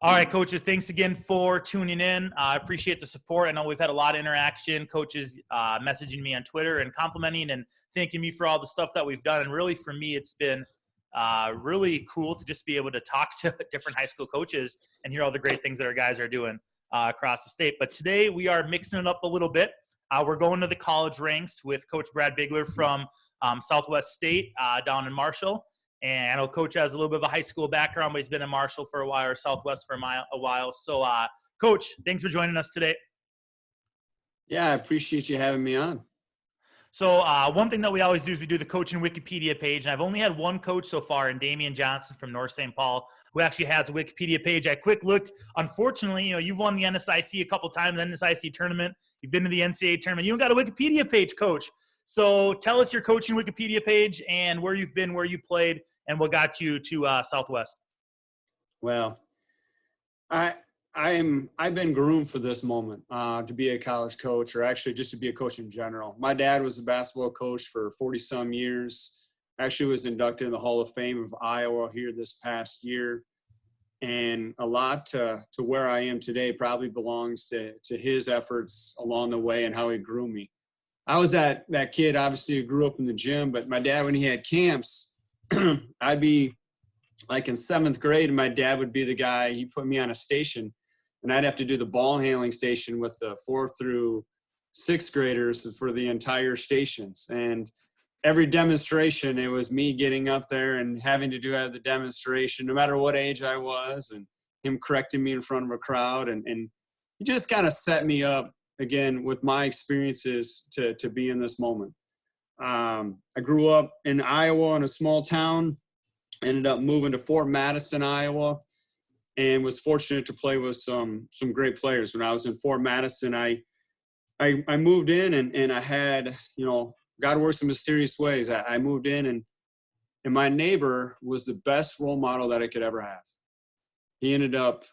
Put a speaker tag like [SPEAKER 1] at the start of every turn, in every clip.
[SPEAKER 1] All right, coaches, thanks again for tuning in. I appreciate the support. I know we've had a lot of interaction, coaches messaging me on Twitter and complimenting and thanking me for all the stuff that we've done. And really, for me, it's been really cool to just be able to talk to different high school coaches and hear all the great things that our guys are doing across the state. But today we are mixing it up a little bit. We're going to the college ranks with Coach Brad Bigler from Southwest State down in Marshall. And I know Coach has a little bit of a high school background, but he's been in Marshall for a while, or Southwest for a while. So, Coach, thanks for joining us today.
[SPEAKER 2] Yeah, I appreciate you having me on.
[SPEAKER 1] So one thing that we always do is we do the coaching Wikipedia page. And I've only had one coach so far, and Damian Johnson from North St. Paul, who actually has a Wikipedia page. I quick looked. Unfortunately, you've won the NSIC a couple times, the NSIC tournament. You've been to the NCAA tournament. You don't got a Wikipedia page, Coach. So tell us your coaching Wikipedia page and where you've been, where you played, and what got you to Southwest.
[SPEAKER 2] Well, I've been groomed for this moment to be a college coach, or actually just to be a coach in general. My dad was a basketball coach for 40-some years. Actually was inducted in the Hall of Fame of Iowa here this past year. And a lot to where I am today probably belongs to his efforts along the way and how he grew me. I was that kid, obviously, who grew up in the gym, but my dad, when he had camps, I'd be like in 7th grade, and my dad would be the guy. He put me on a station, and I'd have to do the ball handling station with the 4th through 6th graders for the entire stations. And every demonstration, it was me getting up there and having to do the demonstration, no matter what age I was, and him correcting me in front of a crowd. And he just kind of set me up, again, with my experiences to be in this moment. I grew up in Iowa in a small town, ended up moving to Fort Madison, Iowa, and was fortunate to play with some great players. When I was in Fort Madison, I moved in and I had, God works in mysterious ways. I moved in and my neighbor was the best role model that I could ever have. He ended up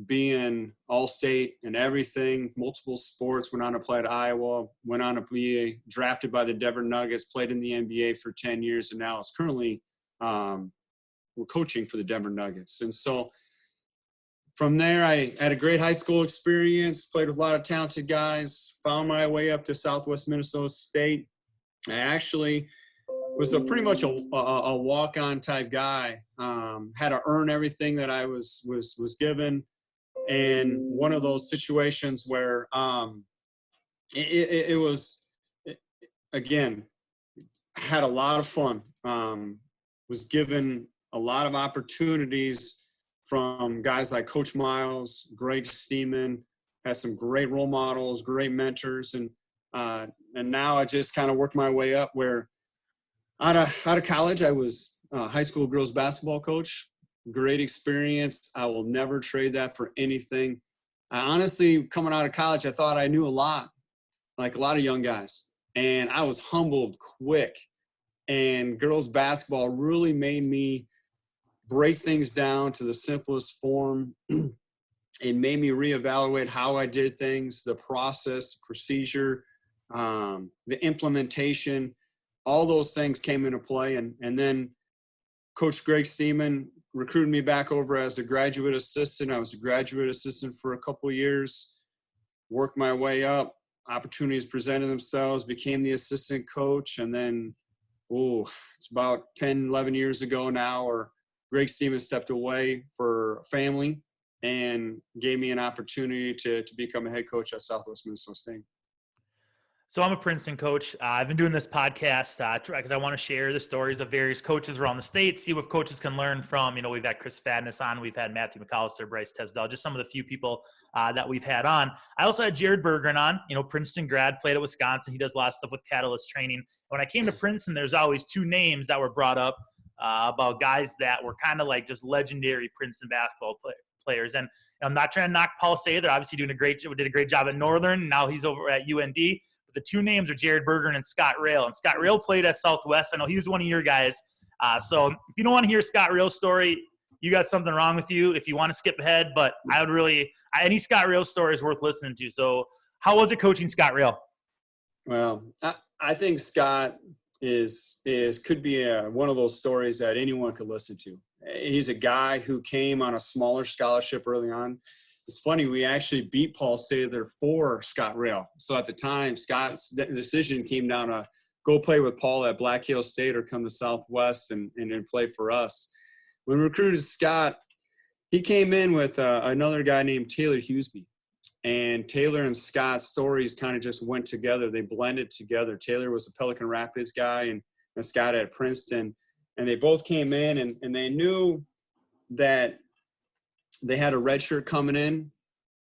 [SPEAKER 2] being all-state in everything, multiple sports, went on to play at Iowa, went on to be drafted by the Denver Nuggets, played in the NBA for 10 years, and now is currently we're coaching for the Denver Nuggets. And so from there, I had a great high school experience, played with a lot of talented guys, found my way up to Southwest Minnesota State. I actually was pretty much a walk-on type guy, had to earn everything that I was given. And one of those situations where it was, again, had a lot of fun, was given a lot of opportunities from guys like Coach Miles, Greg Steeman, had some great role models, great mentors. And now I just kind of worked my way up where out of college, I was a high school girls basketball coach. Great experience. I will never trade that for anything. I honestly, coming out of college, I thought I knew a lot, like a lot of young guys. And I was humbled quick. And girls basketball really made me break things down to the simplest form. It made me reevaluate how I did things, the process, procedure, the implementation. All those things came into play. And then Coach Greg Steeman recruited me back over as a graduate assistant. I was a graduate assistant for a couple of years, worked my way up. Opportunities presented themselves, became the assistant coach. And then, it's about 10, 11 years ago now, where Greg Steeman stepped away for family and gave me an opportunity to become a head coach at Southwest Minnesota State.
[SPEAKER 1] So I'm a Princeton coach. I've been doing this podcast because I want to share the stories of various coaches around the state, see what coaches can learn from. We've had Chris Fadness on. We've had Matthew McAllister, Bryce Tesdell, just some of the few people that we've had on. I also had Jared Bergeron on, Princeton grad, played at Wisconsin. He does a lot of stuff with Catalyst training. When I came to Princeton, there's always two names that were brought up about guys that were kind of like just legendary Princeton basketball players. And I'm not trying to knock Paul Sather. Obviously did a great job at Northern. Now he's over at UND. The two names are Jared Bergeron and Scott Rail. And Scott Rail played at Southwest. I know he was one of your guys. So if you don't want to hear Scott Rail's story, you got something wrong with you. If you want to skip ahead, but I would really – any Scott Rail story is worth listening to. So how was it coaching Scott Rail?
[SPEAKER 2] Well, I think Scott could be one of those stories that anyone could listen to. He's a guy who came on a smaller scholarship early on. It's funny, we actually beat Paul Sather for Scott Rail. So at the time, Scott's decision came down to go play with Paul at Black Hill State or come to Southwest and play for us. When we recruited Scott, he came in with another guy named Taylor Hughesby. And Taylor and Scott's stories kind of just went together. They blended together. Taylor was a Pelican Rapids guy and Scott at Princeton. And they both came in and they knew that they had a red shirt coming in.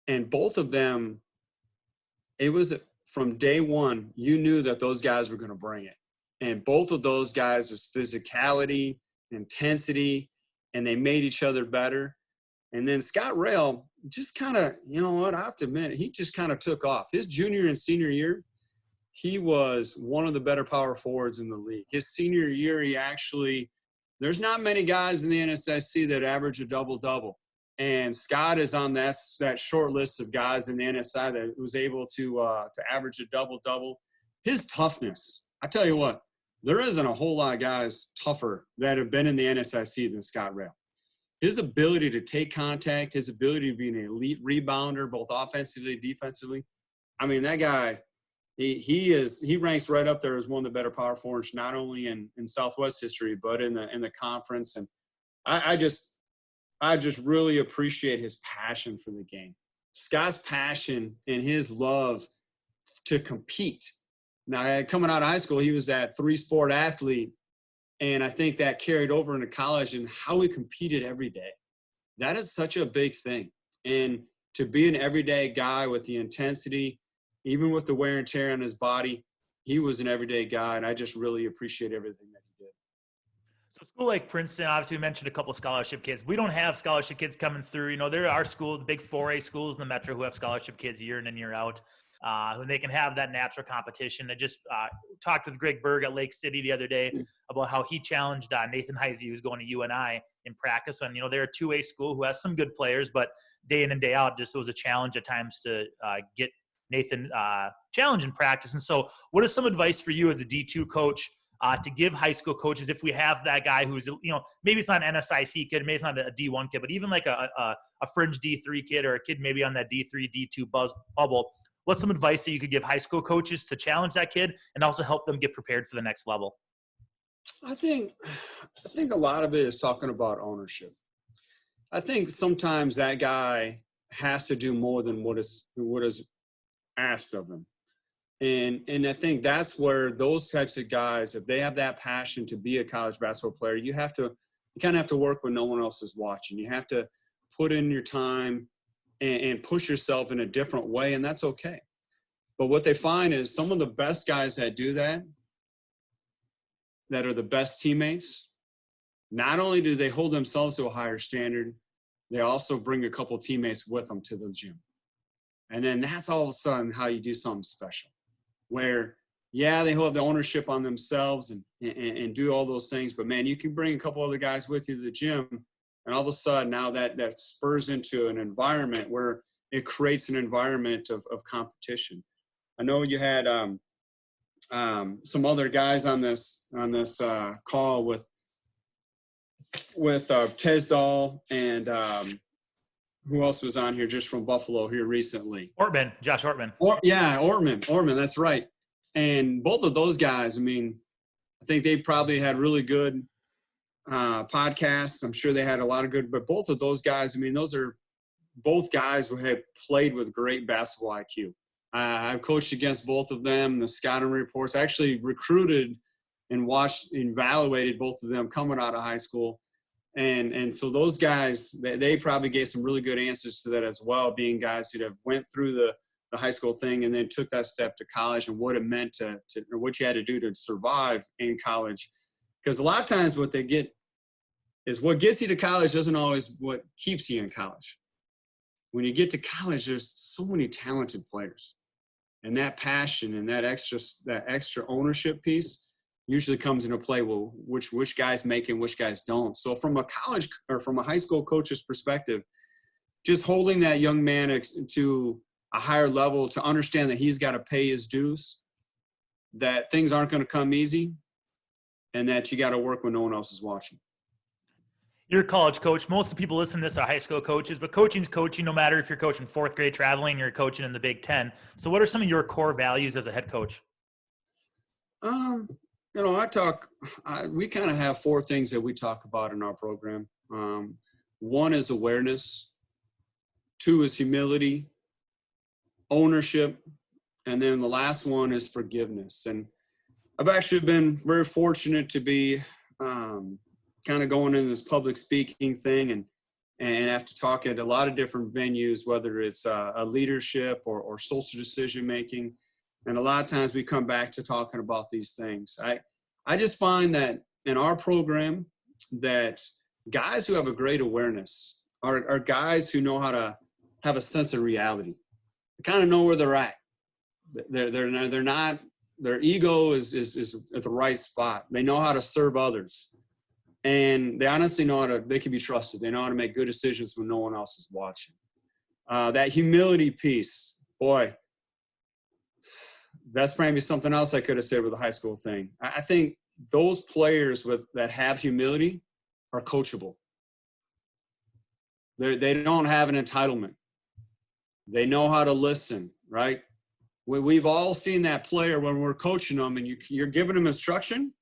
[SPEAKER 2] And both of them, it was from day one, you knew that those guys were going to bring it. And both of those guys' physicality, intensity, and they made each other better. And then Scott Rail just kind of, you know what, I have to admit, he just kind of took off. His junior and senior year, he was one of the better power forwards in the league. His senior year, he actually, there's not many guys in the NSIC that average a double-double. And Scott is on that short list of guys in the NSI that was able to average a double-double. His toughness, I tell you what, there isn't a whole lot of guys tougher that have been in the NSIC than Scott Rail. His ability to take contact, his ability to be an elite rebounder, both offensively, defensively. I mean, that guy, he ranks right up there as one of the better power forwards, not only in Southwest history, but in the conference. And I just really appreciate his passion for the game. Scott's passion and his love to compete. Now, coming out of high school, he was that 3-sport athlete. And I think that carried over into college and how he competed every day. That is such a big thing. And to be an everyday guy with the intensity, even with the wear and tear on his body, he was an everyday guy. And I just really appreciate everything that he did.
[SPEAKER 1] So a school like Princeton, obviously we mentioned a couple of scholarship kids. We don't have scholarship kids coming through. You know, there are schools, the big 4A schools in the metro who have scholarship kids year in and year out. And they can have that natural competition. I just talked with Greg Berg at Lake City the other day about how he challenged Nathan Heisey, who's going to UNI in practice. And, you know, they're a 2A school who has some good players, but day in and day out, just was a challenge at times to get Nathan challenged in practice. And so what is some advice for you as a D2 coach to give high school coaches if we have that guy who's, you know, maybe it's not an NSIC kid, maybe it's not a D1 kid, but even like a fringe D3 kid or a kid maybe on that D3, D2 bubble, what's some advice that you could give high school coaches to challenge that kid and also help them get prepared for the next level?
[SPEAKER 2] I think a lot of it is talking about ownership. I think sometimes that guy has to do more than what is asked of him. And I think that's where those types of guys, if they have that passion to be a college basketball player, you kind of have to work when no one else is watching. You have to put in your time and push yourself in a different way, and that's okay. But what they find is some of the best guys that do that are the best teammates, not only do they hold themselves to a higher standard, they also bring a couple teammates with them to the gym. And then that's all of a sudden how you do something special, where, yeah, they hold the ownership on themselves and do all those things, but, man, you can bring a couple other guys with you to the gym, and all of a sudden now that spurs into an environment where it creates an environment of competition. I know you had some other guys on this call with Tesdall and who else was on here just from Buffalo here recently?
[SPEAKER 1] Josh Ortman.
[SPEAKER 2] Ortman, that's right. And both of those guys, I mean, I think they probably had really good podcasts. I'm sure they had a lot of good, but both of those guys, I mean, those are both guys who have played with great basketball IQ. I've coached against both of them. The scouting reports, I actually recruited and evaluated both of them coming out of high school. And so those guys, they probably gave some really good answers to that as well, being guys who have went through the high school thing and then took that step to college and what it meant or what you had to do to survive in college. Because a lot of times what they get is what gets you to college doesn't always what keeps you in college. When you get to college, there's so many talented players. And that passion and that extra ownership piece usually comes into play. Well, which guys make it and which guys don't. So from a college or from a high school coach's perspective, just holding that young man to a higher level to understand that he's got to pay his dues, that things aren't going to come easy, and that you got to work when no one else is watching.
[SPEAKER 1] You're a college coach. Most of the people listening to this are high school coaches, but coaching's coaching no matter if you're coaching fourth grade traveling, you're coaching in the Big Ten. So what are some of your core values as a head coach?
[SPEAKER 2] Um, we kind of have four things that we talk about in our program. One is awareness. Two is humility, ownership. And then the last one is forgiveness. And I've actually been very fortunate to be kind of going in this public speaking thing and have to talk at a lot of different venues, whether it's a leadership or social decision making. And a lot of times we come back to talking about these things. I just find that in our program that guys who have a great awareness are guys who know how to have a sense of reality. They kind of know where they're at. They're not, their ego is at the right spot. They know how to serve others. And they honestly know they can be trusted. They know how to make good decisions when no one else is watching. That humility piece, boy, that's maybe something else I could have said with the high school thing. I think those players that have humility are coachable. They don't have an entitlement. They know how to listen, right? We've all seen that player when we're coaching them and you're giving them instruction.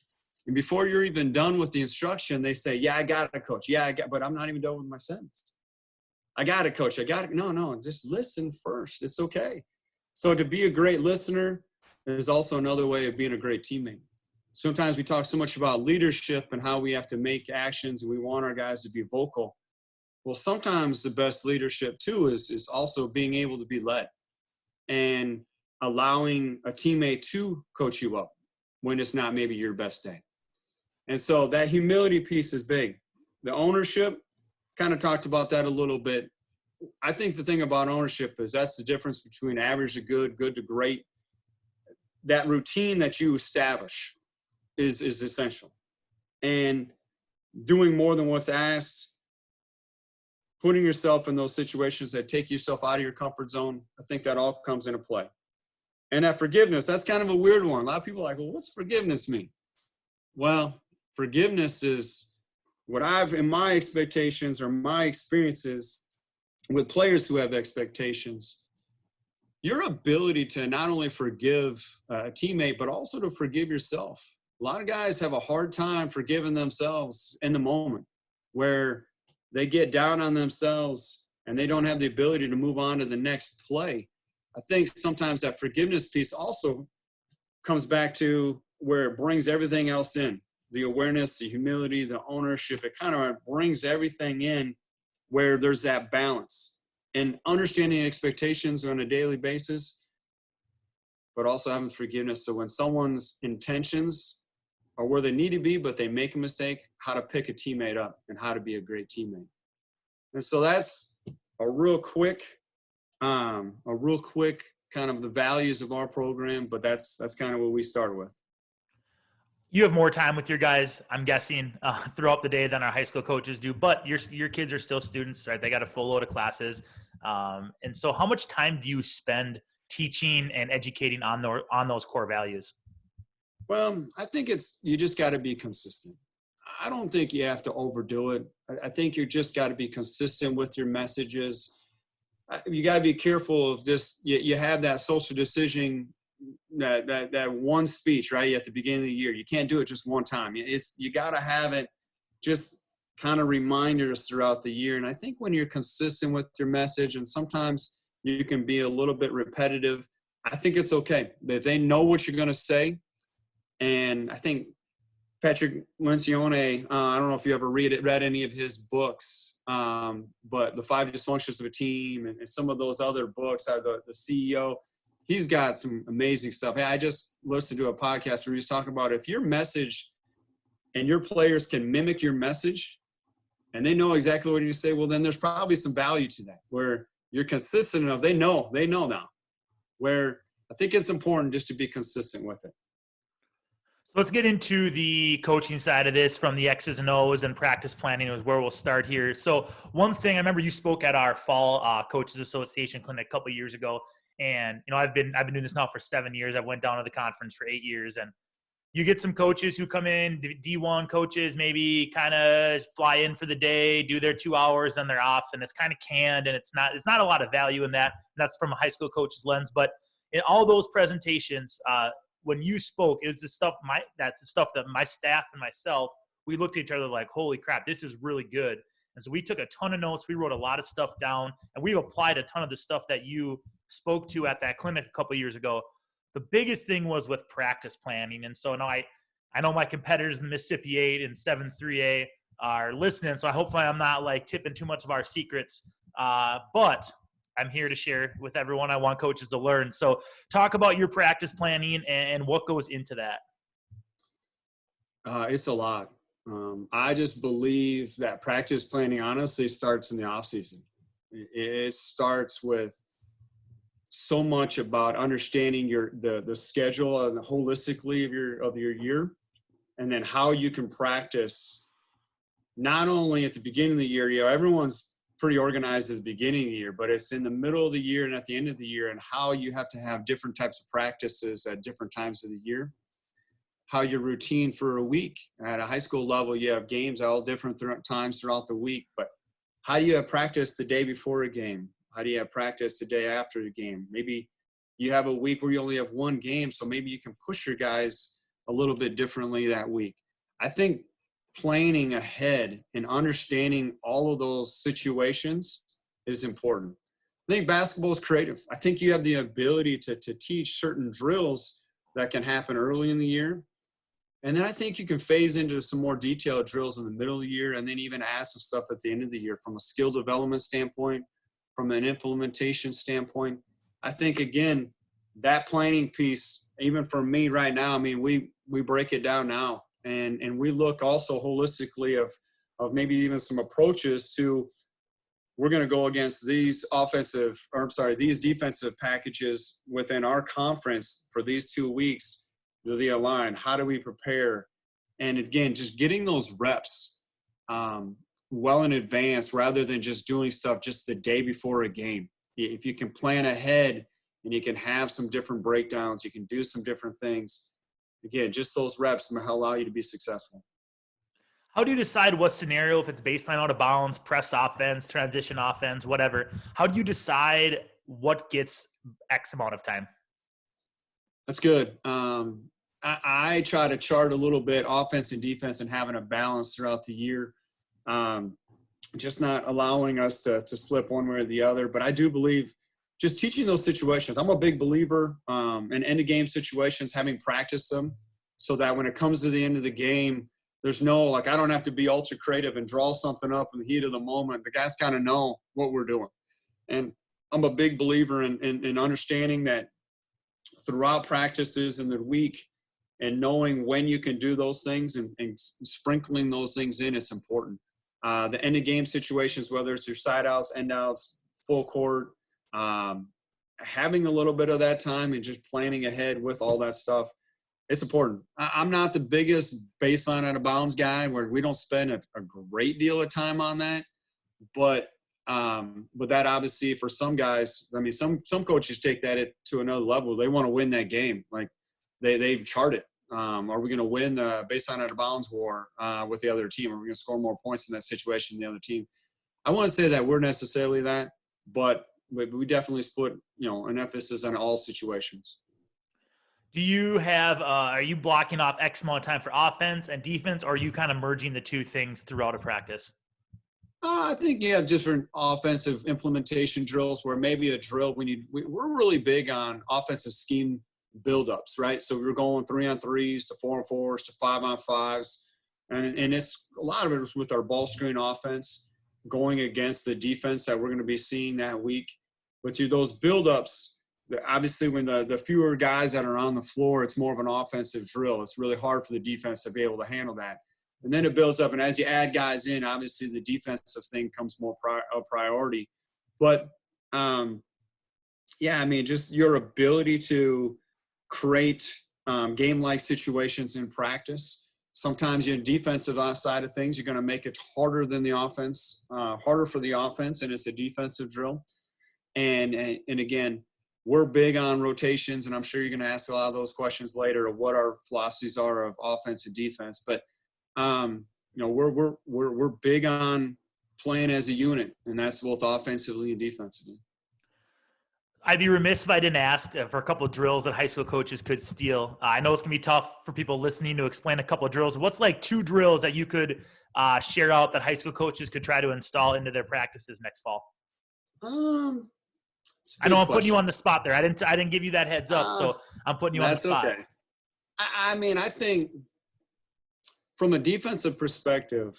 [SPEAKER 2] And before you're even done with the instruction, they say, yeah, I got it, coach. Yeah, but I'm not even done with my sentence. I got it, coach. I got it. No, just listen first. It's okay. So to be a great listener is also another way of being a great teammate. Sometimes we talk so much about leadership and how we have to make actions and we want our guys to be vocal. Well, sometimes the best leadership too is also being able to be led and allowing a teammate to coach you up when it's not maybe your best day. And so that humility piece is big. The ownership, kind of talked about that a little bit. I think the thing about ownership is that's the difference between average to good, good to great. That routine that you establish is essential. And doing more than what's asked, putting yourself in those situations that take yourself out of your comfort zone, I think that all comes into play. And that forgiveness, that's kind of a weird one. A lot of people are like, well, what's forgiveness mean? Well, forgiveness is what in my expectations or my experiences with players who have expectations, your ability to not only forgive a teammate, but also to forgive yourself. A lot of guys have a hard time forgiving themselves in the moment where they get down on themselves and they don't have the ability to move on to the next play. I think sometimes that forgiveness piece also comes back to where it brings everything else in. The awareness, the humility, the ownership, it kind of brings everything in where there's that balance and understanding expectations on a daily basis, but also having forgiveness. So when someone's intentions are where they need to be, but they make a mistake, how to pick a teammate up and how to be a great teammate. And so that's a real quick kind of the values of our program, but that's kind of what we start with.
[SPEAKER 1] You have more time with your guys, I'm guessing, throughout the day than our high school coaches do, but your kids are still students, right? They got a full load of classes. And so how much time do you spend teaching and educating on those core values?
[SPEAKER 2] Well, I think you just got to be consistent. I don't think you have to overdo it. I think you just got to be consistent with your messages. You got to be careful of just, you have that social decision, that one speech, right, at the beginning of the year. You can't do it just one time. You got to have it just kind of reminders throughout the year. And I think when you're consistent with your message, and sometimes you can be a little bit repetitive, I think it's okay. That they know what you're going to say. And I think Patrick Lencioni, I don't know if you ever read any of his books, but The 5 Dysfunctions of a Team and some of those other books, the CEO, he's got some amazing stuff. Hey, I just listened to a podcast where he's talking about if your message and your players can mimic your message and they know exactly what you say, well, then there's probably some value to that where you're consistent enough. They know now, where I think it's important just to be consistent with it.
[SPEAKER 1] Let's get into the coaching side of this from the X's and O's, and practice planning is where we'll start here. So one thing, I remember you spoke at our fall Coaches Association clinic a couple of years ago. And, I've been doing this now for 7 years. I went down to the conference for 8 years. And, you get some coaches who come in, D1 coaches, maybe kind of fly in for the day, do their 2 hours, and they're off, and it's kind of canned, and it's not a lot of value in that. And that's from a high school coach's lens. But in all those presentations, when you spoke, that's the stuff that my staff and myself, we looked at each other like, holy crap, this is really good. And so we took a ton of notes. We wrote a lot of stuff down, and we've applied a ton of the stuff that you spoke to at that clinic a couple of years ago. The biggest thing was with practice planning. And so now I know my competitors in the Mississippi 8 and 7-3A are listening. So hopefully I'm not like tipping too much of our secrets. But I'm here to share with everyone. I want coaches to learn. So talk about your practice planning and what goes into that.
[SPEAKER 2] It's a lot. I just believe that practice planning honestly starts in the off season. It starts with so much about understanding the schedule and holistically of your year, and then how you can practice not only at the beginning of the year. Everyone's pretty organized at the beginning of the year, but it's in the middle of the year and at the end of the year, and how you have to have different types of practices at different times of the year. How your routine for a week at a high school level, you have games all different times throughout the week, but how do you have practice the day before a game? How do you have practice the day after the game? Maybe you have a week where you only have one game, so maybe you can push your guys a little bit differently that week. I think planning ahead and understanding all of those situations is important. I think basketball is creative. I think you have the ability to teach certain drills that can happen early in the year. And then I think you can phase into some more detailed drills in the middle of the year, and then even add some stuff at the end of the year from a skill development standpoint, from an implementation standpoint. I think, again, that planning piece, even for me right now, I mean, we break it down now, and we look also holistically of maybe even some approaches to, we're going to go against these defensive packages within our conference for these 2 weeks. Do they align? How do we prepare? And again, just getting those reps well in advance, rather than just doing stuff just the day before a game. If you can plan ahead and you can have some different breakdowns, you can do some different things. Again, just those reps will allow you to be successful.
[SPEAKER 1] How do you decide what scenario, if it's baseline out of bounds, press offense, transition offense, whatever? How do you decide what gets X amount of time?
[SPEAKER 2] That's good. I try to chart a little bit offense and defense and having a balance throughout the year. Just not allowing us to slip one way or the other. But I do believe just teaching those situations. I'm a big believer in end-of-game situations, having practiced them, so that when it comes to the end of the game, there's no, I don't have to be ultra creative and draw something up in the heat of the moment. The guys kind of know what we're doing. And I'm a big believer in understanding that throughout practices in the week, and knowing when you can do those things and sprinkling those things in, it's important. The end of game situations, whether it's your side outs, end outs, full court, having a little bit of that time and just planning ahead with all that stuff, it's important. I'm not the biggest baseline out of bounds guy, where we don't spend a great deal of time on that. But that obviously for some guys, I mean, some coaches take that to another level. They want to win that game. Like they've charted. Are we going to win the baseline out of bounds war with the other team? Are we going to score more points in that situation than the other team? I want to say that we're necessarily that, but we definitely split, an emphasis on all situations.
[SPEAKER 1] Do you have, are you blocking off X amount of time for offense and defense, or are you kind of merging the two things throughout a practice?
[SPEAKER 2] I think you have different offensive implementation drills, where maybe a drill, we're really big on offensive scheme buildups, right? So we're going 3-on-3s to 4-on-4s to 5-on-5s. And it's a lot of it is with our ball screen offense going against the defense that we're going to be seeing that week. But to those buildups, obviously when the fewer guys that are on the floor, it's more of an offensive drill. It's really hard for the defense to be able to handle that. And then it builds up. And as you add guys in, obviously the defensive thing comes more a priority. But, just your ability to create game-like situations in practice. Sometimes your defensive side of things, you're going to make it harder than the offense, harder for the offense, and it's a defensive drill. And again, we're big on rotations, and I'm sure you're going to ask a lot of those questions later of what our philosophies are of offense and defense. But we're big on playing as a unit, and that's both offensively and defensively.
[SPEAKER 1] I'd be remiss if I didn't ask for a couple of drills that high school coaches could steal. I know it's going to be tough for people listening to explain a couple of drills. What's like 2 drills that you could share out that high school coaches could try to install into their practices next fall? I know I'm putting you on the spot there. I didn't give you that heads up, so I'm putting you on the spot. That's okay.
[SPEAKER 2] I think from a defensive perspective,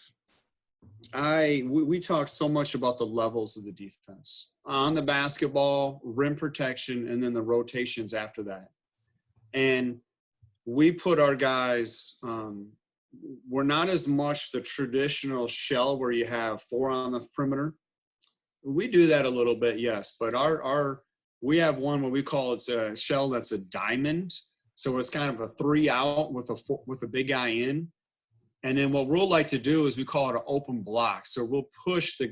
[SPEAKER 2] we talk so much about the levels of the defense on the basketball, rim protection, and then the rotations after that. And we put our guys, we're not as much the traditional shell where you have 4 on the perimeter. We do that a little bit, yes, but we have one what we call it's a shell that's a diamond. So it's kind of a 3 out with a big guy in. And then what we'll like to do is we call it an open block. So we'll push the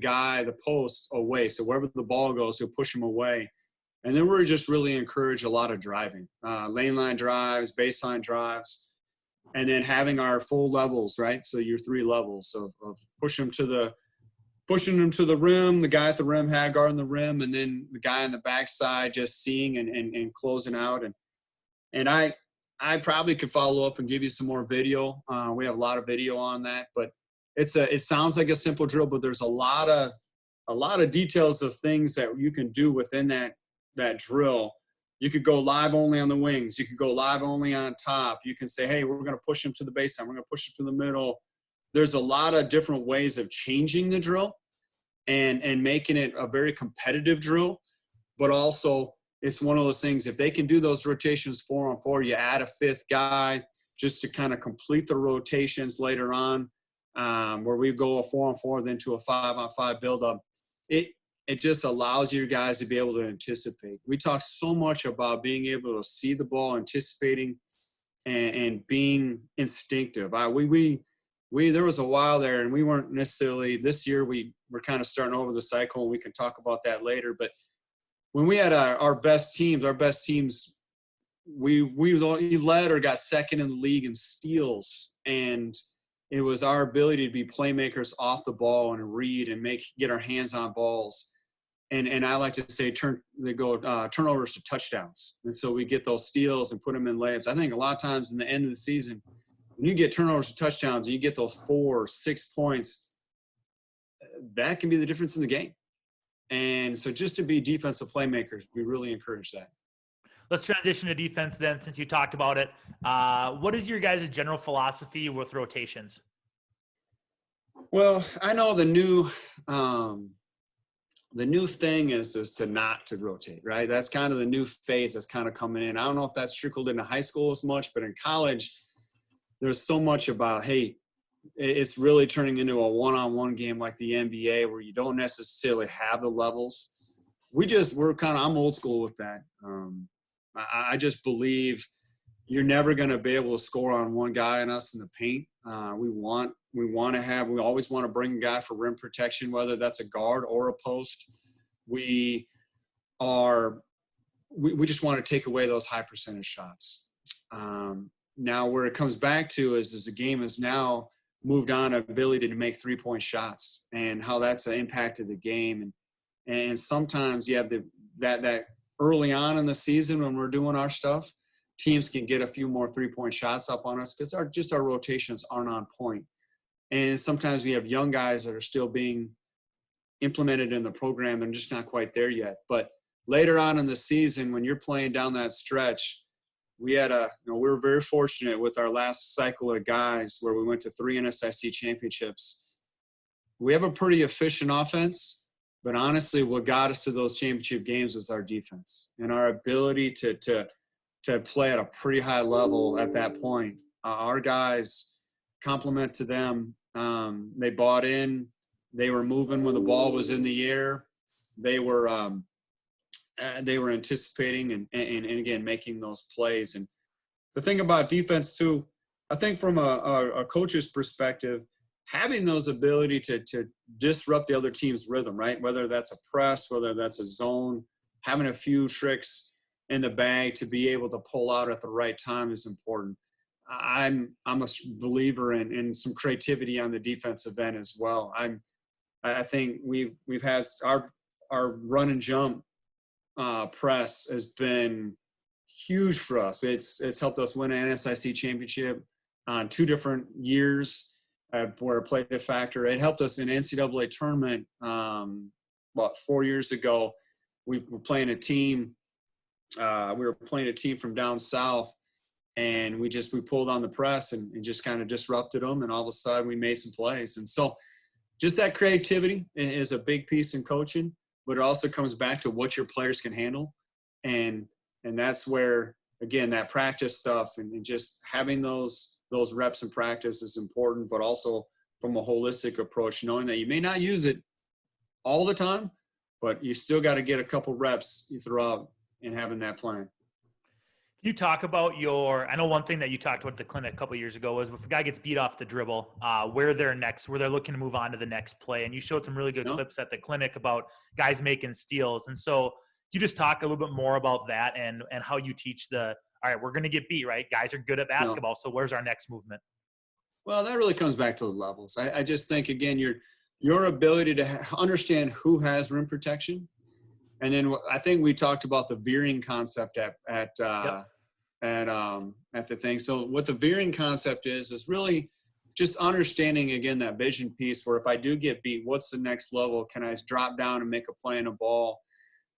[SPEAKER 2] post away. So wherever the ball goes, we'll push him away. And then we're just really encourage a lot of driving, lane line drives, baseline drives, and then having our full levels, right? So your 3 levels of pushing them to the rim, the guy at the rim guarding the rim, and then the guy on the backside just seeing and closing out. And I probably could follow up and give you some more video. We have a lot of video on that, but it sounds like a simple drill, but there's a lot of details of things that you can do within that drill. You could go live only on the wings. You could go live only on top. You can say, hey, we're going to push him to the baseline. We're going to push him to the middle. There's a lot of different ways of changing the drill and making it a very competitive drill, but also it's one of those things, if they can do those rotations 4-on-4, you add a 5th guy just to kind of complete the rotations later on, where we go a 4-on-4 then to a 5-on-5 build-up. It just allows your guys to be able to anticipate. We talk so much about being able to see the ball, anticipating, and being instinctive. There was a while there, and we weren't necessarily – this year we're kind of starting over the cycle, and we can talk about that later, but when we had our best teams, we led or got second in the league in steals, and it was our ability to be playmakers off the ball and read and get our hands on balls. And I like to say turnovers to touchdowns. And so we get those steals and put them in layups. I think a lot of times in the end of the season, when you get turnovers to touchdowns and you get those 4 or 6 points, that can be the difference in the game. And so just to be defensive playmakers, we really encourage that.
[SPEAKER 1] Let's transition to defense then, since you talked about it. What is your guys' general philosophy with rotations?
[SPEAKER 2] Well, I know the new thing is to not to rotate, right? That's kind of the new phase that's kind of coming in. I don't know if that's trickled into high school as much, but in college, there's so much about, hey, it's really turning into a one-on-one game like the NBA where you don't necessarily have the levels. I'm old school with that. I just believe you're never going to be able to score on one guy and us in the paint. We always want to bring a guy for rim protection, whether that's a guard or a post. We just want to take away those high percentage shots. Now where it comes back to is the game is now moved on ability to make 3-point shots and how that's impacted the game. And sometimes you have that early on in the season when we're doing our stuff, teams can get a few more 3-point shots up on us because our rotations aren't on point. And sometimes we have young guys that are still being implemented in the program and just not quite there yet. But later on in the season, when you're playing down that stretch, we were very fortunate with our last cycle of guys where we went to 3 NSIC championships. We have a pretty efficient offense, but honestly, what got us to those championship games was our defense and our ability to play at a pretty high level at that point. Our guys, compliment to them. They bought in. They were moving when the ball was in the air. They were anticipating and again making those plays. And the thing about defense too, I think from a coach's perspective, having those ability to disrupt the other team's rhythm, right? Whether that's a press, whether that's a zone, having a few tricks. in the bag to be able to pull out at the right time is important. I'm a believer in some creativity on the defensive end as well. I think we've had our run and jump press has been huge for us. It's helped us win an NSIC championship on 2 different years where it played a factor. It helped us in NCAA tournament about 4 years ago. We were playing a team. We were playing a team from down south, and we pulled on the press and just kind of disrupted them, and all of a sudden we made some plays. And so just that creativity is a big piece in coaching, but it also comes back to what your players can handle. And that's where, again, that practice stuff and just having those reps in practice is important, but also from a holistic approach, knowing that you may not use it all the time, but you still got to get a couple reps throughout and having that plan.
[SPEAKER 1] You talk about I know one thing that you talked about at the clinic a couple of years ago was if a guy gets beat off the dribble, where they're looking to move on to the next play. And you showed some really good clips at the clinic about guys making steals. And so you just talk a little bit more about that and how you teach all right, we're going to get beat, right? Guys are good at basketball. So where's our next movement?
[SPEAKER 2] Well, that really comes back to the levels. I just think, again, your ability to understand who has rim protection. And then I think we talked about the veering concept at the thing. So what the veering concept is really just understanding, again, that vision piece where if I do get beat, what's the next level? Can I drop down and make a play in a ball?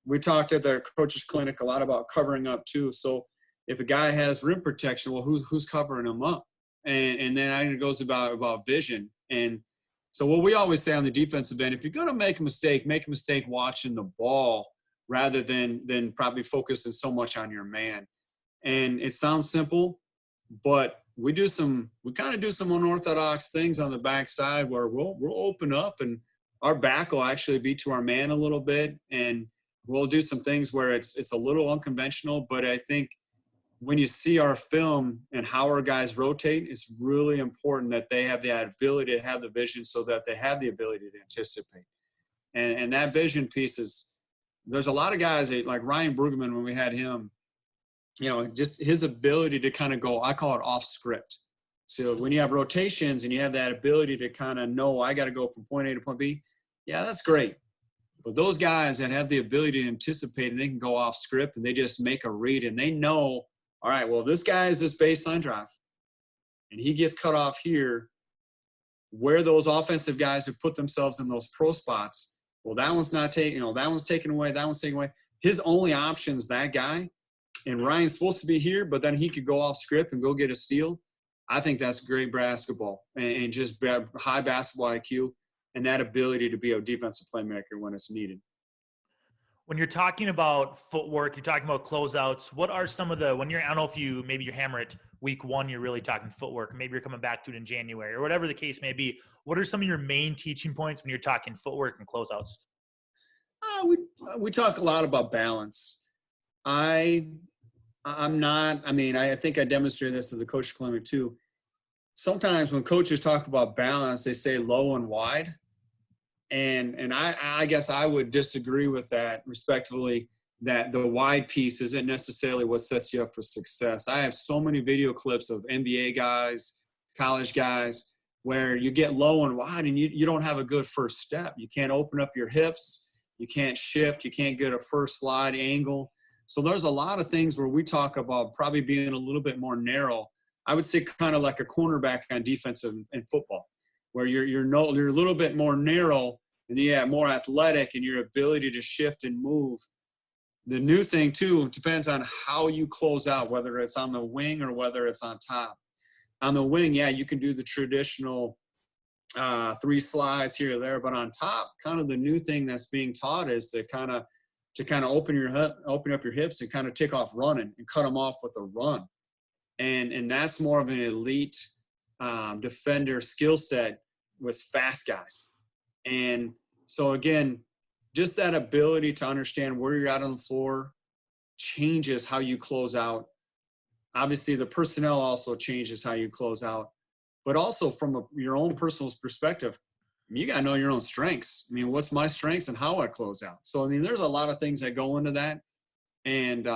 [SPEAKER 2] We talked at the coaches clinic a lot about covering up too. So if a guy has rim protection, well, who's covering him up? And then it goes about vision. And so what we always say on the defensive end, if you're going to make a mistake watching the ball rather than probably focusing so much on your man. And it sounds simple, but we kind of do some unorthodox things on the backside where we'll open up and our back will actually be to our man a little bit. And we'll do some things where it's a little unconventional, but I think when you see our film and how our guys rotate, it's really important that they have the ability to have the vision so that they have the ability to anticipate. And that vision piece there's a lot of guys like Ryan Brueggemann when we had him, just his ability to kind of go, I call it off script. So when you have rotations and you have that ability to kind of know I got to go from point A to point B, yeah, that's great. But those guys that have the ability to anticipate and they can go off script and they just make a read and they know, all right, well, this guy is this baseline drive and he gets cut off here where those offensive guys have put themselves in those pro spots. Well, that one's not taken, that one's taken away. That one's taken away. His only option's that guy. And Ryan's supposed to be here, but then he could go off script and go get a steal. I think that's great basketball and just high basketball IQ and that ability to be a defensive playmaker when it's needed.
[SPEAKER 1] When you're talking about footwork, you're talking about closeouts. What are some of I don't know if you hammer it week 1, you're really talking footwork. Maybe you're coming back to it in January or whatever the case may be. What are some of your main teaching points when you're talking footwork and closeouts?
[SPEAKER 2] We talk a lot about balance. I think I demonstrated this at the coach clinic too. Sometimes when coaches talk about balance, they say low and wide. And I guess I would disagree with that respectfully, that the wide piece isn't necessarily what sets you up for success. I have so many video clips of NBA guys, college guys, where you get low and wide and you don't have a good first step. You can't open up your hips. You can't shift. You can't get a first slide angle. So there's a lot of things where we talk about probably being a little bit more narrow. I would say kind of like a cornerback on defense in football, where you're a little bit more narrow and more athletic in your ability to shift and move. The new thing too depends on how you close out, whether it's on the wing or whether it's on top. On the wing, you can do the traditional 3 slides here or there, but on top, kind of the new thing that's being taught is to kind of open up your hips and kind of take off running and cut them off with a run. And that's more of an elite defender skill set with fast guys. And so again, just that ability to understand where you're at on the floor changes how you close out. Obviously, the personnel also changes how you close out, but also from your own personal perspective, you got to know your own strengths. What's my strengths and how I close out? So, there's a lot of things that go into that. And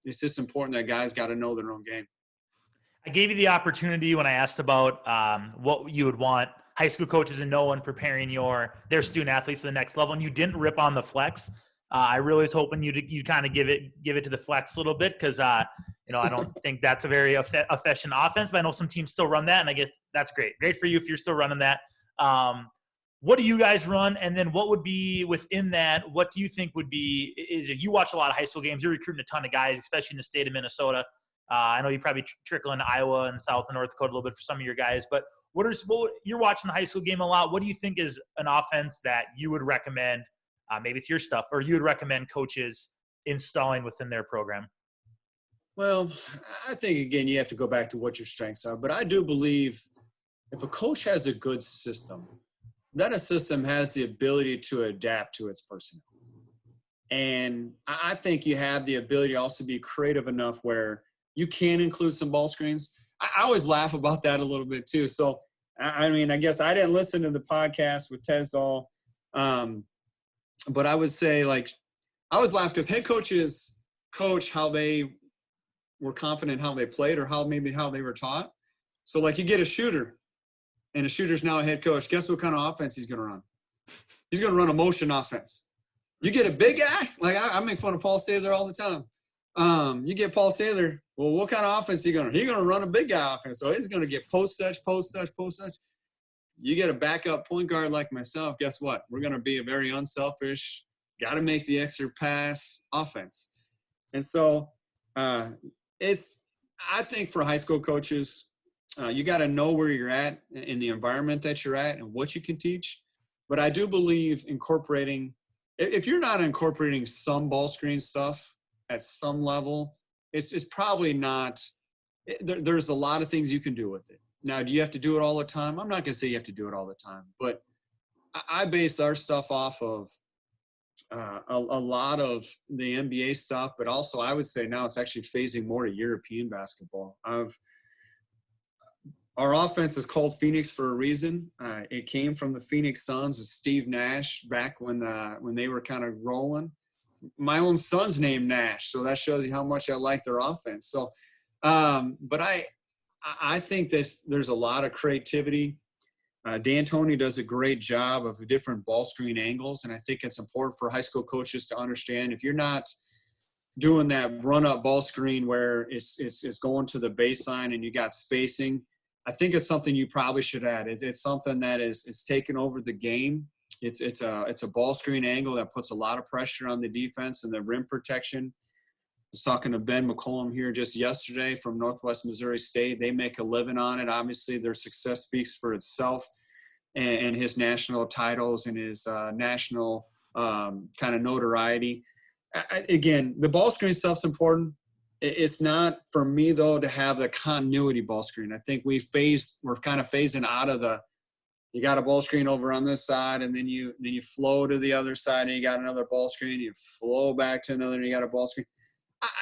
[SPEAKER 2] it's just important that guys got to know their own game.
[SPEAKER 1] I gave you the opportunity when I asked about what you would want high school coaches to know when preparing their student athletes for the next level, and you didn't rip on the flex. I really was hoping you kind of give it to the flex a little bit because I don't think that's a very efficient offense, but I know some teams still run that, and I guess that's great for you if you're still running that. What do you guys run, and then what would be within that? What do you think would be is if you watch a lot of high school games, you're recruiting a ton of guys, especially in the state of Minnesota. I know you probably trickle into Iowa and South and North Dakota a little bit for some of your guys, but you're watching the high school game a lot. What do you think is an offense that you would recommend? Maybe it's your stuff, or you would recommend coaches installing within their program?
[SPEAKER 2] Well, I think, again, you have to go back to what your strengths are. But I do believe if a coach has a good system, then a system has the ability to adapt to its personnel. And I think you have the ability to also be creative enough where you can include some ball screens. I always laugh about that a little bit too. So, I mean, I guess I didn't listen to the podcast with Tesdall, but I would say, like, I always laugh because head coaches coach how they were confident how they played or how they were taught. So, like, you get a shooter, and a shooter's now a head coach. Guess what kind of offense he's going to run? He's going to run a motion offense. You get a big guy, like I make fun of Paul Sather all the time. You get Paul Sather, well, what kind of offense he going to? He's going to run a big guy offense. So he's going to get post touch. You get a backup point guard like myself, guess what? We're going to be a very unselfish, got to make the extra pass offense. And so I think for high school coaches, you got to know where you're at in the environment that you're at and what you can teach. But I do believe incorporating, if you're not incorporating some ball screen stuff at some level, it's probably not, there's a lot of things you can do with it. Now, do you have to do it all the time? I'm not going to say you have to do it all the time, but I base our stuff off of a lot of the NBA stuff, but also I would say now it's actually phasing more to European basketball. Our offense is called Phoenix for a reason. It came from the Phoenix Suns of Steve Nash back when they were kind of rolling. My own son's named Nash, so that shows you how much I like their offense. So, but I think there's a lot of creativity. D'Antoni does a great job of different ball screen angles, and I think it's important for high school coaches to understand if you're not doing that run-up ball screen where it's going to the baseline and you got spacing, I think it's something you probably should add. It's something that is taking over the game. It's a ball screen angle that puts a lot of pressure on the defense and the rim protection. I was talking to Ben McCollum here just yesterday from Northwest Missouri State. They make a living on it. Obviously, their success speaks for itself, and his national titles and his national kind of notoriety. Again, the ball screen stuff's important. It's not for me, though, to have the continuity ball screen. I think we're kind of phasing out of you got a ball screen over on this side, and then you flow to the other side, and you got another ball screen. You flow back to another, and you got a ball screen.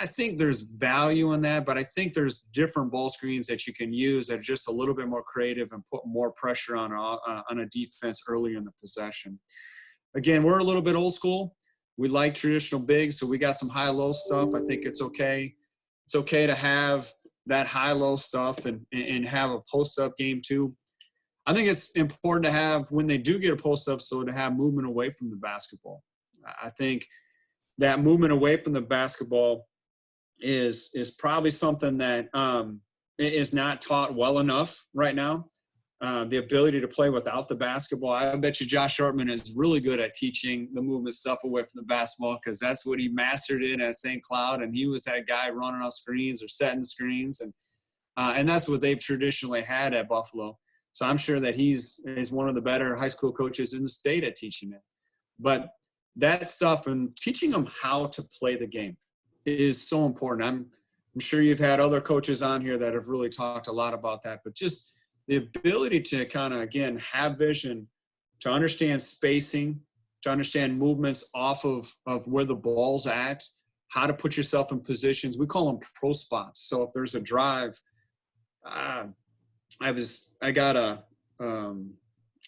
[SPEAKER 2] I think there's value in that, but I think there's different ball screens that you can use that are just a little bit more creative and put more pressure on a defense early in the possession. Again, we're a little bit old school. We like traditional bigs, so we got some high-low stuff. I think it's okay. It's okay to have that high-low stuff and have a post-up game too. I think it's important to have, when they do get a post-up, so to have movement away from the basketball. I think that movement away from the basketball is probably something that is not taught well enough right now. The ability to play without the basketball. I bet you Josh Ortman is really good at teaching the movement stuff away from the basketball because that's what he mastered in at St. Cloud, and he was that guy running off screens or setting screens, and that's what they've traditionally had at Buffalo. So I'm sure that he's one of the better high school coaches in the state at teaching it. But that stuff and teaching them how to play the game is so important. I'm sure you've had other coaches on here that have really talked a lot about that, but just the ability to kind of, again, have vision, to understand spacing, to understand movements off of where the ball's at, how to put yourself in positions. We call them pro spots. So if there's a drive, I got a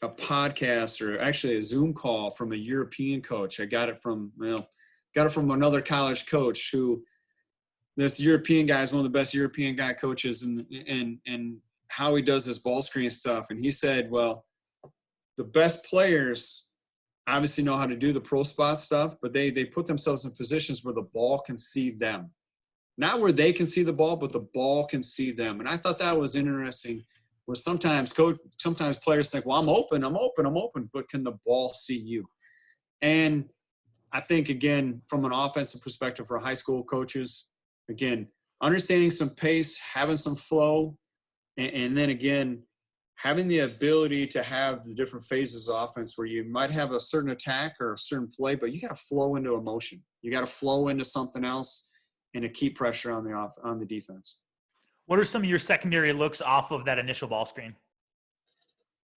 [SPEAKER 2] podcast, or actually a Zoom call from a European coach. I got it from another college coach who this European guy is one of the best European guy coaches, and how he does this ball screen stuff. And he said, well, the best players obviously know how to do the pro spot stuff, but they put themselves in positions where the ball can see them. Not where they can see the ball, but the ball can see them. And I thought that was interesting, where sometimes players think, well, I'm open, but can the ball see you? And I think, again, from an offensive perspective for high school coaches, again, understanding some pace, having some flow, and then, again, having the ability to have the different phases of offense where you might have a certain attack or a certain play, but you got to flow into emotion. You got to flow into something else and to keep pressure on the defense.
[SPEAKER 1] What are some of your secondary looks off of that initial ball screen?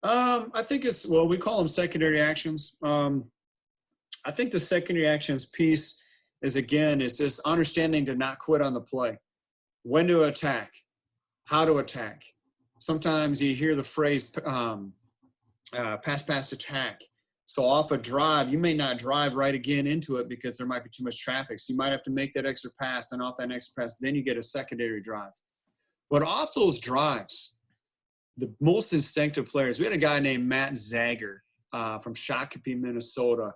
[SPEAKER 2] I think we call them secondary actions. I think the secondary actions piece is just understanding to not quit on the play, when to attack, how to attack. Sometimes you hear the phrase pass, attack. So off a drive, you may not drive right again into it because there might be too much traffic. So you might have to make that extra pass, and off that next pass, then you get a secondary drive. But off those drives, the most instinctive players, we had a guy named Matt Zager from Shakopee, Minnesota.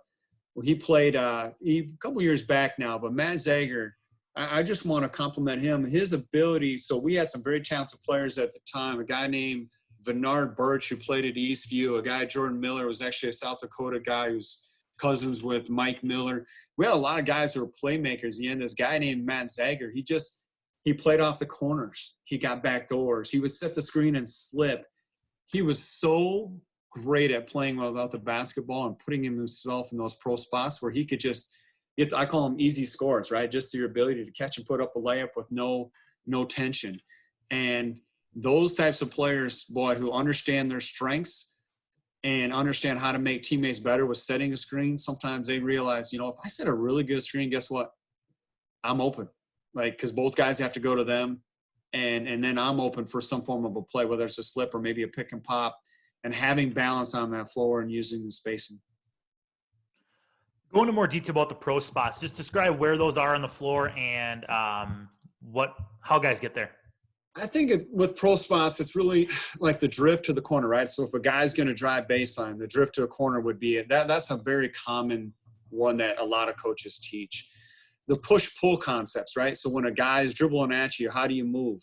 [SPEAKER 2] Well, he played a couple years back now, but Matt Zager, I just want to compliment him. His ability, so we had some very talented players at the time, a guy named Bernard Birch, who played at Eastview, a guy, Jordan Miller, was actually a South Dakota guy who's cousins with Mike Miller. We had a lot of guys who were playmakers. And this guy named Matt Zager, he played off the corners. He got back doors. He would set the screen and slip. He was so great at playing without the basketball and putting himself in those pro spots where he could just get, I call them easy scores, right? Just your ability to catch and put up a layup with no tension. And those types of players, boy, who understand their strengths and understand how to make teammates better with setting a screen, sometimes they realize, if I set a really good screen, guess what? I'm open. Because both guys have to go to them, and then I'm open for some form of a play, whether it's a slip or maybe a pick and pop, and having balance on that floor and using the spacing.
[SPEAKER 1] Go into more detail about the pro spots. Just describe where those are on the floor and how guys get there.
[SPEAKER 2] I think with pro spots, it's really like the drift to the corner, right? So if a guy's going to drive baseline, the drift to a corner would be it. That's a very common one that a lot of coaches teach. The push-pull concepts, right? So when a guy is dribbling at you, how do you move?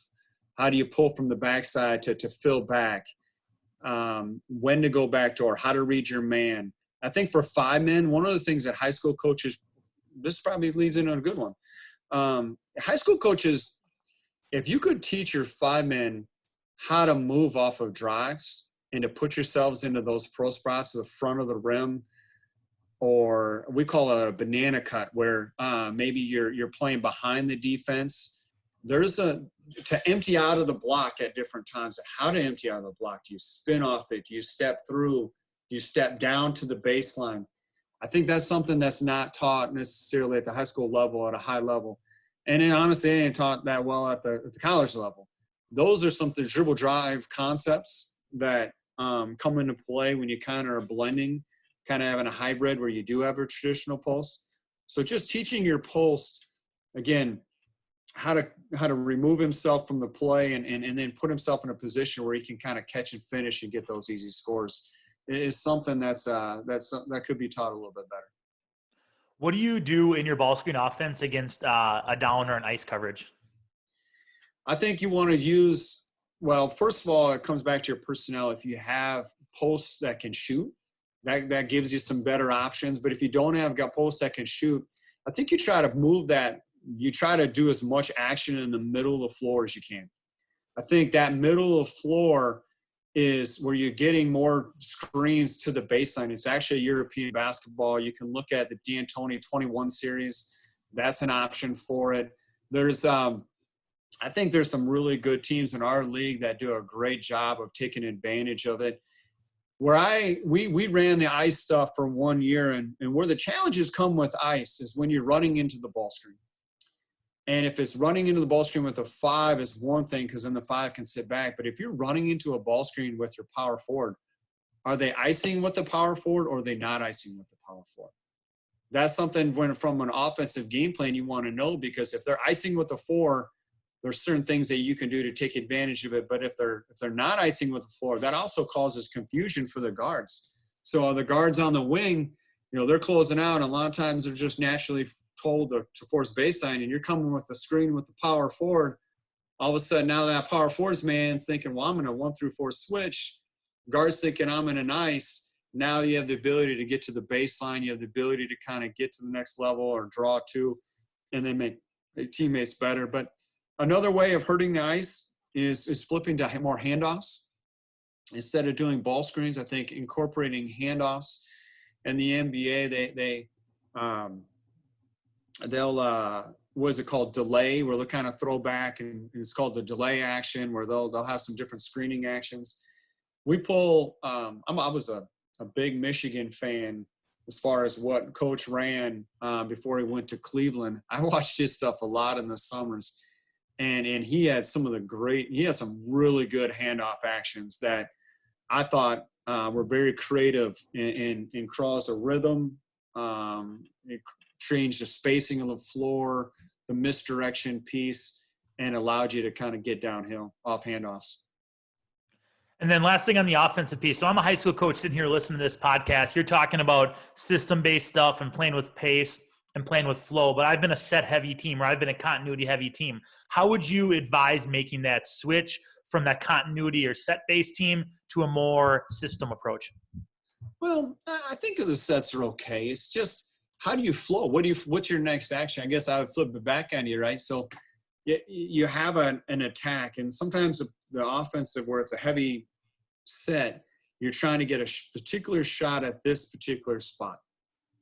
[SPEAKER 2] How do you pull from the backside to fill back? When to go backdoor? How to read your man? I think for 5 men, one of the things that high school coaches, this probably leads into a good one. High school coaches, if you could teach your 5 men how to move off of drives and to put yourselves into those pro spots to the front of the rim, or we call it a banana cut, where maybe you're playing behind the defense. There's to empty out of the block at different times. How to empty out of the block? Do you spin off it? Do you step through? Do you step down to the baseline? I think that's something that's not taught necessarily at the high school level, at a high level. And then honestly, it ain't taught that well at the college level. Those are some of the dribble drive concepts that come into play when you kind of are blending, kind of having a hybrid where you do have a traditional pulse. So just teaching your pulse, again, how to remove himself from the play and then put himself in a position where he can kind of catch and finish and get those easy scores is something that could be taught a little bit better.
[SPEAKER 1] What do you do in your ball screen offense against a down or an ice coverage?
[SPEAKER 2] I think you want to use, well, first of all, it comes back to your personnel. If you have posts that can shoot, that gives you some better options. But if you don't have got posts that can shoot, I think you try to move that. You try to do as much action in the middle of the floor as you can. I think that middle of floor is where you're getting more screens to the baseline. It's actually European basketball. You can look at the D'Antoni 21 series. That's an option for it. There's, I think there's some really good teams in our league that do a great job of taking advantage of it. Where we ran the ice stuff for 1 year, and where the challenges come with ice is when you're running into the ball screen. And if it's running into the ball screen with a 5 is one thing, because then the 5 can sit back. But if you're running into a ball screen with your power forward, are they icing with the power forward or are they not icing with the power forward? that's something from an offensive game plan you want to know, because if they're icing with the 4, there's certain things that you can do to take advantage of it. But if they're not icing with the 4, that also causes confusion for the guards. So the guards on the wing, they're closing out, and a lot of times they're just naturally told to force baseline, and you're coming with the screen with the power forward. All of a sudden, now that power forwards man thinking, well, I'm going to 1-through-4 switch. Guards thinking I'm in an ice. Now you have the ability to get to the baseline. You have the ability to kind of get to the next level or draw 2 and then make teammates better. But another way of hurting the ice is flipping to more handoffs. Instead of doing ball screens, I think incorporating handoffs. In the NBA, they'll what is it called? Delay, where they'll kind of throw back, and it's called the delay action, where they'll have some different screening actions. We pull. I was a big Michigan fan as far as what Coach ran before he went to Cleveland. I watched his stuff a lot in the summers, and he had some really good handoff actions that I thought were very creative and caused a rhythm. It changed the spacing of the floor, the misdirection piece, and allowed you to kind of get downhill off handoffs.
[SPEAKER 1] And then last thing on the offensive piece. So I'm a high school coach sitting here listening to this podcast. You're talking about system-based stuff and playing with pace and playing with flow, but I've been a set-heavy team, or I've been a continuity-heavy team. How would you advise making that switch from that continuity or set-based team to a more system approach?
[SPEAKER 2] Well, I think the sets are okay. It's just, how do you flow? What's your next action? I guess I would flip it back on you, right? So you have an attack, and sometimes the offensive, where it's a heavy set, you're trying to get a particular shot at this particular spot.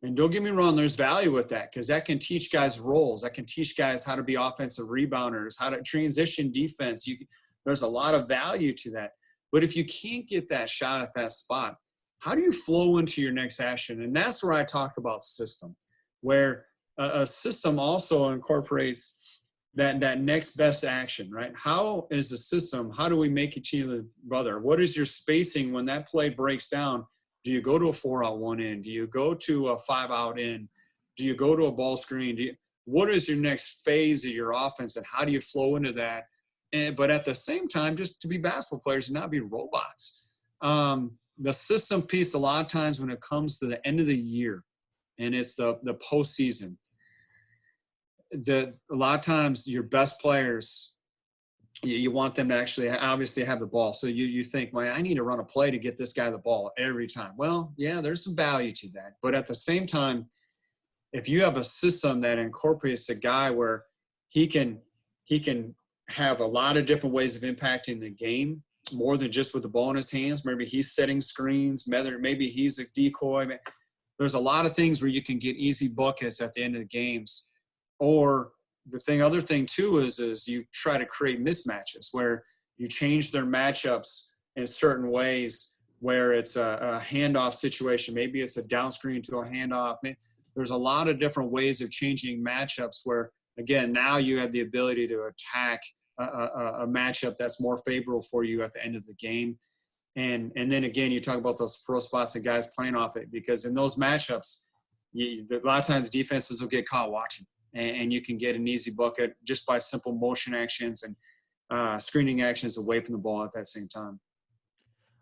[SPEAKER 2] And don't get me wrong, there's value with that, because that can teach guys roles. That can teach guys how to be offensive rebounders, how to transition defense. There's a lot of value to that. But if you can't get that shot at that spot, how do you flow into your next action? And that's where I talk about system, where a system also incorporates that next best action, right? How is the system? How do we make each other? What is your spacing when that play breaks down? Do you go to a 4-out 1 in? Do you go to a 5-out in? Do you go to a ball screen? What is your next phase of your offense, and how do you flow into that? But at the same time, just to be basketball players and not be robots. The system piece, a lot of times when it comes to the end of the year and it's the postseason, a lot of times your best players, you want them to actually obviously have the ball. So you think, well, I need to run a play to get this guy the ball every time. Well, yeah, there's some value to that. But at the same time, if you have a system that incorporates a guy where he can have a lot of different ways of impacting the game, more than just with the ball in his hands. Maybe he's setting screens, maybe he's a decoy. There's a lot of things where you can get easy buckets at the end of the games. Or other thing too is you try to create mismatches where you change their matchups in certain ways, where it's a handoff situation. Maybe it's a down screen to a handoff. There's a lot of different ways of changing matchups where, again, now you have the ability to attack a matchup that's more favorable for you at the end of the game. And then again, you talk about those pro spots and guys playing off it, because in those matchups, a lot of times defenses will get caught watching, and you can get an easy bucket just by simple motion actions and screening actions away from the ball at that same time.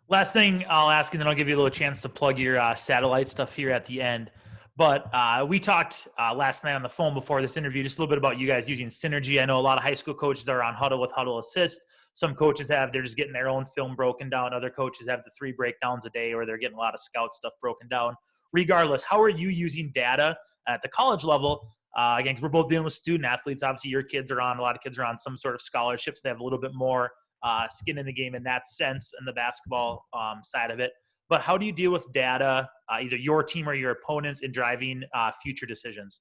[SPEAKER 1] Last thing I'll ask, and then I'll give you a little chance to plug your satellite stuff here at the end. But we talked last night on the phone before this interview just a little bit about you guys using synergy. I know a lot of high school coaches are on Huddle with Huddle Assist. Some coaches they're just getting their own film broken down. Other coaches have the 3 breakdowns a day, or they're getting a lot of scout stuff broken down. Regardless, how are you using data at the college level? Again, because we're both dealing with student athletes. Obviously, a lot of kids are on some sort of scholarships. They have a little bit more skin in the game in that sense, in the basketball side of it. But how do you deal with data, either your team or your opponents, in driving future decisions?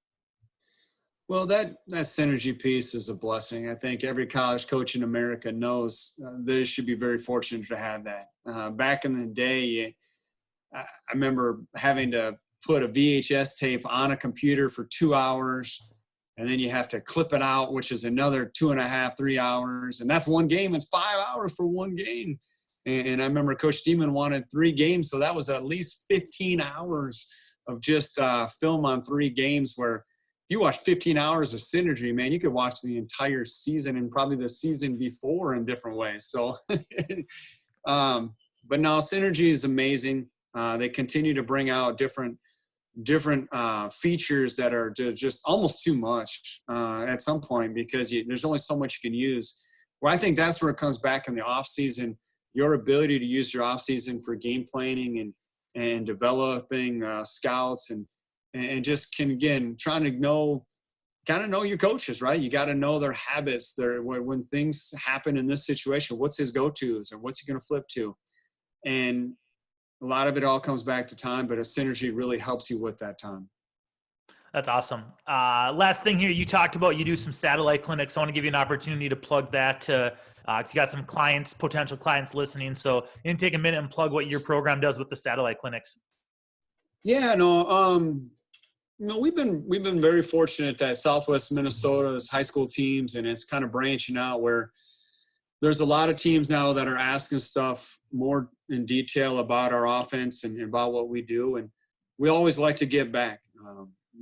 [SPEAKER 2] Well, that synergy piece is a blessing. I think every college coach in America knows they should be very fortunate to have that. Back in the day, I remember having to put a VHS tape on a computer for 2 hours, and then you have to clip it out, which is another 2.5, 3 hours. And that's one game. It's 5 hours for one game. And I remember Coach Steeman wanted 3 games, so that was at least 15 hours of just film on 3 games where you watch 15 hours of synergy, man, you could watch the entire season and probably the season before in different ways. So, but no, synergy is amazing. They continue to bring out different features that are just almost too much at some point, because there's only so much you can use. Well, I think that's where it comes back in the off season, your ability to use your off season for game planning and developing scouts and just trying to know your coaches, right? You got to know their habits. When things happen in this situation, what's his go-tos and what's he going to flip to? And a lot of it all comes back to time, but a synergy really helps you with that time.
[SPEAKER 1] That's awesome. Last thing here, you talked about you do some satellite clinics. I want to give you an opportunity to plug that to, because you got some potential clients listening. So you can take a minute and plug what your program does with the satellite clinics.
[SPEAKER 2] Yeah, no, we've been very fortunate that Southwest Minnesota's high school teams, and it's kind of branching out where there's a lot of teams now that are asking stuff more in detail about our offense and about what we do. And we always like to give back.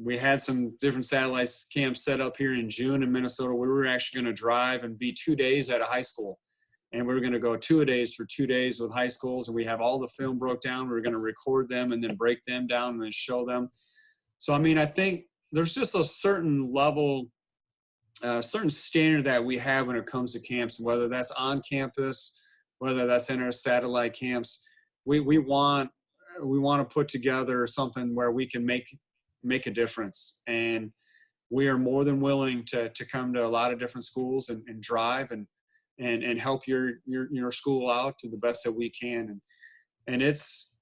[SPEAKER 2] We had some different satellite camps set up here in June in Minnesota where we were actually going to drive and be 2 days at a high school. And we were going to go 2-a-days for 2 days with high schools. And we have all the film broke down. We were going to record them and then break them down and then show them. So, I mean, I think there's just a certain level, certain standard that we have when it comes to camps, whether that's on campus, whether that's in our satellite camps. We want to put together something where we can make a difference. And we are more than willing to come to a lot of different schools and drive and help your school out to the best that we can. And it's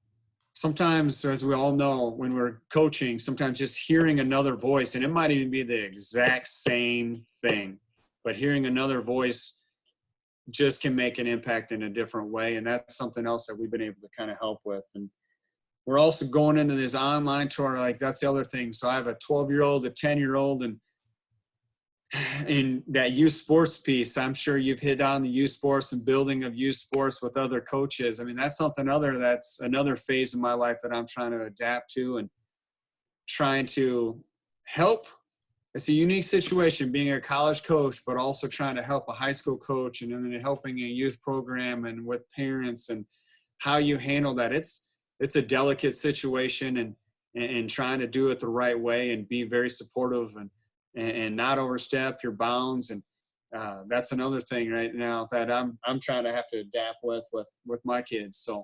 [SPEAKER 2] sometimes, as we all know, when we're coaching, sometimes just hearing another voice, and it might even be the exact same thing, but hearing another voice just can make an impact in a different way. And that's something else that we've been able to kind of help with. And we're also going into this online tour. Like, that's the other thing. So I have a 12-year-old, a 10-year-old, and in that youth sports piece, I'm sure you've hit on the youth sports and building of youth sports with other coaches. I mean, that's another phase of my life that I'm trying to adapt to and trying to help. It's a unique situation being a college coach, but also trying to help a high school coach and then helping a youth program and with parents and how you handle that. It's a delicate situation and trying to do it the right way and be very supportive and not overstep your bounds. And that's another thing right now that I'm trying to have to adapt with my kids. So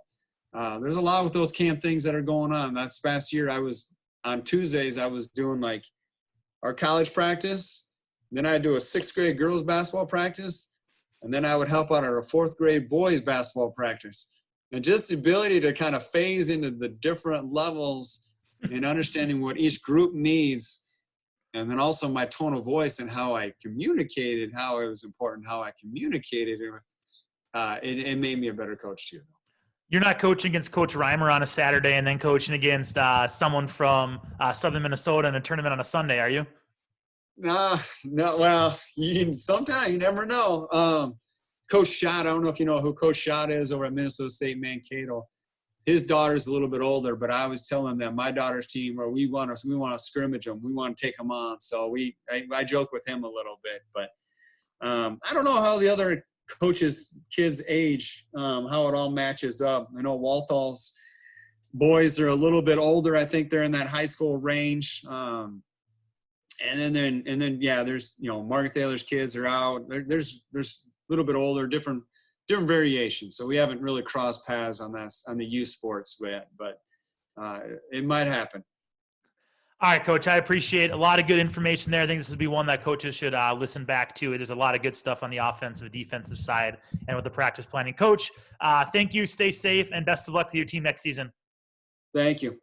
[SPEAKER 2] there's a lot with those camp things that are going on. That's past year. On Tuesdays, I was doing like our college practice. Then I'd do a 6th grade girls basketball practice. And then I would help out at a 4th grade boys basketball practice. And just the ability to kind of phase into the different levels and understanding what each group needs. And then also my tone of voice and how I communicated, how it was important, how I communicated it. It made me a better coach too.
[SPEAKER 1] You're not coaching against Coach Reimer on a Saturday and then coaching against someone from Southern Minnesota in a tournament on a Sunday, are you?
[SPEAKER 2] No. Well, sometimes you never know. Coach Schott, I don't know if you know who Coach Schott is over at Minnesota State Mankato. His daughter's a little bit older, but I was telling them my daughter's team, where we want to scrimmage them, we want to take them on. So I joke with him a little bit, but I don't know how the other coaches' kids' age, how it all matches up. I know Walthal's boys are a little bit older. I think they're in that high school range. And then yeah, there's Margaret Thaler's kids are out. There's a little bit older, different variations. So we haven't really crossed paths on the youth sports yet, but it might happen.
[SPEAKER 1] All right, Coach, I appreciate a lot of good information there. I think this would be one that coaches should listen back to. There's a lot of good stuff on the offensive, defensive side and with the practice planning. Coach, thank you. Stay safe and best of luck with your team next season.
[SPEAKER 2] Thank you.